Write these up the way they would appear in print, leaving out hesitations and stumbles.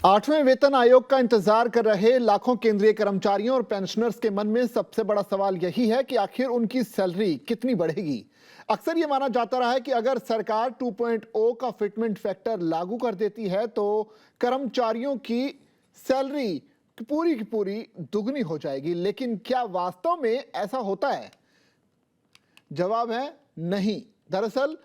8वें वेतन आयोग का इंतजार कर रहे लाखों केंद्रीय कर्मचारियों और पेंशनर्स के मन में सबसे बड़ा सवाल यही है कि आखिर उनकी सैलरी कितनी बढ़ेगी। अक्सर ये माना जाता रहा है कि अगर सरकार 2.0 का फिटमेंट फैक्टर लागू कर देती है तो कर्मचारियों की सैलरी पूरी की पूरी दुगनी हो जाएगी। लेकिन क्या वास्तव में ऐसा होता है? जवाब है नहीं। दरअसल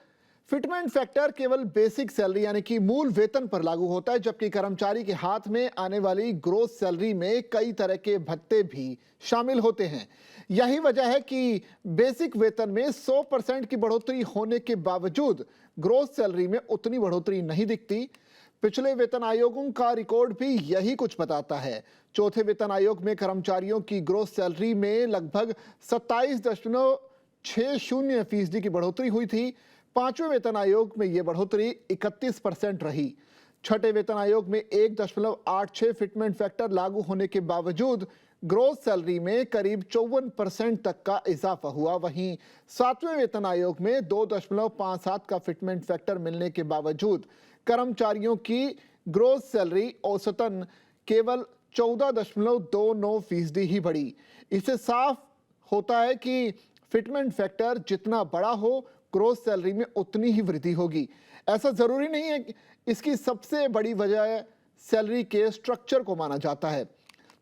फिटमेंट फैक्टर केवल बेसिक सैलरी यानी कि मूल वेतन पर लागू होता है, जबकि कर्मचारी के हाथ में आने वाली ग्रोस सैलरी में कई तरह के भत्ते भी शामिल होते हैं। यही वजह है कि बेसिक वेतन में 100% की बढ़ोतरी होने के बावजूद ग्रोस सैलरी में उतनी बढ़ोतरी नहीं दिखती। पिछले वेतन आयोगों का रिकॉर्ड भी यही कुछ बताता है। चौथे वेतन आयोग में कर्मचारियों की ग्रोस सैलरी में लगभग 27.60% की बढ़ोतरी हुई थी। पांचवें वेतन आयोग में यह बढ़ोतरी 31% रही। छठे वेतन आयोग में 1.86 फिटमेंट फैक्टर लागू होने के बावजूद ग्रोस सैलरी में करीब 54% तक का इजाफा हुआ। वहीं सातवें वेतन आयोग में 2.57 का फिटमेंट फैक्टर मिलने के बावजूद कर्मचारियों की ग्रोस सैलरी औसतन केवल 14.29% ही बढ़ी। इससे साफ होता है कि फिटमेंट फैक्टर जितना बड़ा हो, ग्रोस सैलरी में उतनी ही वृद्धि होगी। ऐसा जरूरी नहीं है। इसकी सबसे बड़ी वजह सैलरी के स्ट्रक्चर को माना जाता है।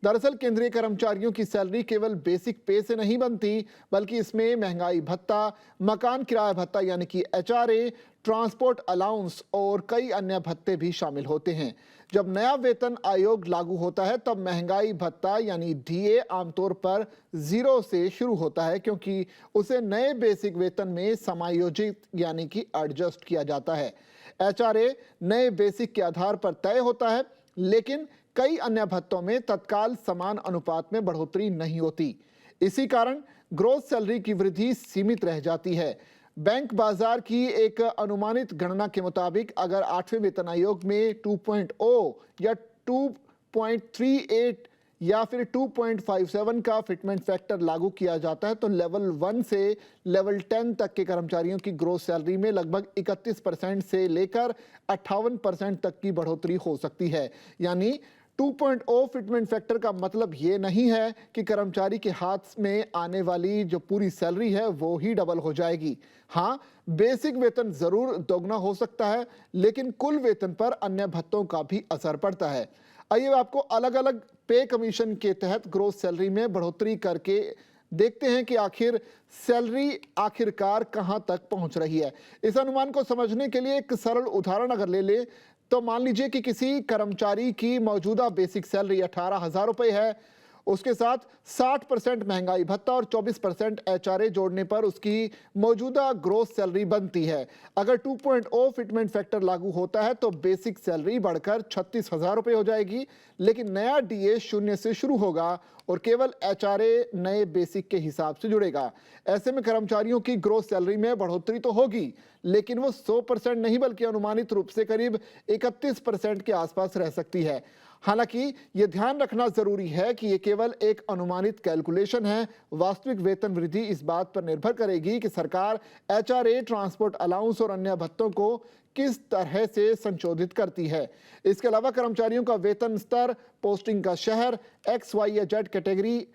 दरअसल केंद्रीय कर्मचारियों की सैलरी केवल बेसिक पे से नहीं बनती, बल्कि इसमें महंगाई भत्ता, मकान किराया भत्ता यानी कि एचआरए, ट्रांसपोर्ट अलाउंस और कई अन्य भत्ते भी शामिल होते हैं। जब नया वेतन आयोग लागू होता है तब महंगाई भत्ता यानी डीए आमतौर पर 0 से शुरू होता है, क्योंकि उसे नए बेसिक वेतन में समायोजित यानी कि एडजस्ट किया जाता है। एचआरए नए बेसिक के आधार पर तय होता है, लेकिन कई अन्य भत्तों में तत्काल समान अनुपात में बढ़ोतरी नहीं होती। इसी कारण ग्रोस सैलरी की वृद्धि सीमित रह जाती है। बैंक बाजार की एक अनुमानित गणना के मुताबिक अगर 8वें वेतन आयोग में 2.0 या 2.38 या फिर 2.57 का फिटमेंट फैक्टर लागू किया जाता है तो लेवल 1 से लेवल 10 तक के कर्मचारियों की ग्रोस सैलरी में लगभग 31% से लेकर 58% तक की बढ़ोतरी हो सकती है। यानी 2.0 फिटमेंट फैक्टर का मतलब ये नहीं है कि कर्मचारी के हाथ में आने वाली जो पूरी सैलरी है वो ही डबल हो जाएगी। हाँ, बेसिक वेतन जरूर दोगुना हो सकता है, लेकिन कुल वेतन पर अन्य भत्तों का भी असर पड़ता है। आइए आपको अलग अलग पे कमीशन के तहत ग्रोस सैलरी में बढ़ोतरी करके देखते हैं कि आखिर सैलरी आखिरकार कहां तक पहुंच रही है। इस अनुमान को समझने के लिए एक सरल उदाहरण अगर ले लें तो मान लीजिए कि किसी कर्मचारी की मौजूदा बेसिक सैलरी 18,000 रुपए है। उसके साथ 60% महंगाई भत्ता और 24% एचआरए जोड़ने पर उसकी मौजूदा ग्रोस सैलरी बनती है। अगर 2.0 फिटमेंट फैक्टर लागू होता है तो बेसिक सैलरी बढ़कर 36,000 रुपए हो जाएगी, लेकिन नया डीए 0 से शुरू होगा और केवल एचआरए नए बेसिक के हिसाब से जुड़ेगा। ऐसे में कर्मचारियों की ग्रोस सैलरी में बढ़ोतरी तो होगी, लेकिन वो 100% नहीं बल्कि अनुमानित रूप से करीब 31% के आसपास रह सकती है। हालांकि ये ध्यान रखना जरूरी है कि ये केवल एक अनुमानित कैलकुलेशन है। वास्तविक वेतन वृद्धि इस बात पर निर्भर करेगी कि सरकार एचआरए, ट्रांसपोर्ट अलाउंस और अन्य भत्तों को किस तरह से संशोधित करती है। इसके अलावा कर्मचारियों का वेतन स्तर, पोस्टिंग का शहर, एक्स वाई या जेड कैटेगरी,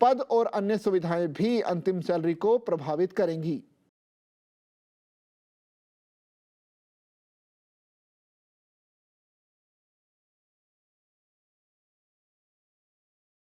पद और अन्य सुविधाएं भी अंतिम सैलरी को प्रभावित करेंगी।